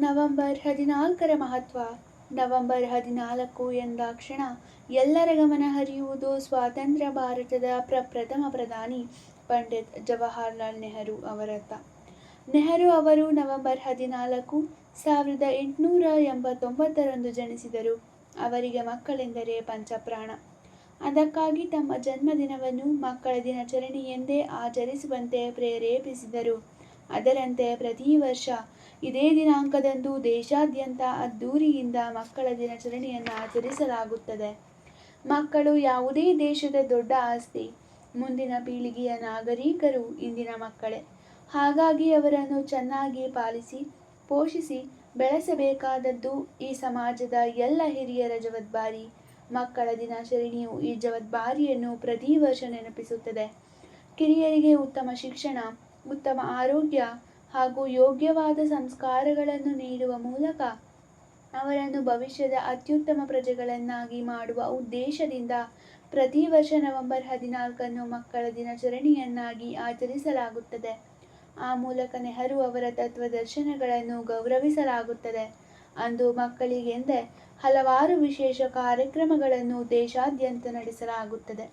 November 14ರ ಮಹತ್ವ. November 14 ಎಂದಾಕ್ಷಣ ಎಲ್ಲರ ಗಮನ ಹರಿಯುವುದು ಸ್ವಾತಂತ್ರ್ಯ ಭಾರತದ ಪ್ರಪ್ರಥಮ ಪ್ರಧಾನಿ ಪಂಡಿತ್ ಜವಾಹರ್ಲಾಲ್ ನೆಹರು ಅವರತ್ತ. ನೆಹರು ಅವರು ನವೆಂಬರ್ 14, 1889ರಂದು ಜನಿಸಿದರು. ಅವರಿಗೆ ಮಕ್ಕಳೆಂದರೆ ಪಂಚಪ್ರಾಣ. ಅದಕ್ಕಾಗಿ ತಮ್ಮ ಜನ್ಮದಿನವನ್ನು ಮಕ್ಕಳ ದಿನಾಚರಣೆ ಎಂದೇ ಆಚರಿಸುವಂತೆ ಪ್ರೇರೇಪಿಸಿದರು. ಅದರಂತೆ ಪ್ರತಿ ವರ್ಷ ಇದೇ ದಿನಾಂಕದಂದು ದೇಶಾದ್ಯಂತ ಅದ್ದೂರಿಯಿಂದ ಮಕ್ಕಳ ದಿನಾಚರಣೆಯನ್ನು ಆಚರಿಸಲಾಗುತ್ತದೆ. ಮಕ್ಕಳು ಯಾವುದೇ ದೇಶದ ದೊಡ್ಡ ಆಸ್ತಿ. ಮುಂದಿನ ಪೀಳಿಗೆಯ ನಾಗರಿಕರು ಇಂದಿನ ಮಕ್ಕಳೇ. ಹಾಗಾಗಿ ಅವರನ್ನು ಚೆನ್ನಾಗಿ ಪಾಲಿಸಿ, ಪೋಷಿಸಿ ಬೆಳೆಸಬೇಕಾದದ್ದು ಈ ಸಮಾಜದ ಎಲ್ಲ ಹಿರಿಯರ ಜವಾಬ್ದಾರಿ. ಮಕ್ಕಳ ದಿನಾಚರಣೆಯು ಈ ಜವಾಬ್ದಾರಿಯನ್ನು ಪ್ರತಿ ವರ್ಷ ನೆನಪಿಸುತ್ತದೆ. ಕಿರಿಯರಿಗೆ ಉತ್ತಮ ಶಿಕ್ಷಣ, ಉತ್ತಮ ಆರೋಗ್ಯ ಹಾಗೂ ಯೋಗ್ಯವಾದ ಸಂಸ್ಕಾರಗಳನ್ನು ನೀಡುವ ಮೂಲಕ ಅವರನ್ನು ಭವಿಷ್ಯದ ಅತ್ಯುತ್ತಮ ಪ್ರಜೆಗಳನ್ನಾಗಿ ಮಾಡುವ ಉದ್ದೇಶದಿಂದ ಪ್ರತಿ ವರ್ಷ ನವೆಂಬರ್ 14 ಮಕ್ಕಳ ದಿನಾಚರಣೆಯನ್ನಾಗಿ ಆಚರಿಸಲಾಗುತ್ತದೆ. ಆ ಮೂಲಕ ನೆಹರು ಅವರ ತತ್ವದರ್ಶನಗಳನ್ನು ಗೌರವಿಸಲಾಗುತ್ತದೆ. ಅಂದು ಮಕ್ಕಳಿಗೆಂದೇ ಹಲವಾರು ವಿಶೇಷ ಕಾರ್ಯಕ್ರಮಗಳನ್ನು ದೇಶಾದ್ಯಂತ ನಡೆಸಲಾಗುತ್ತದೆ.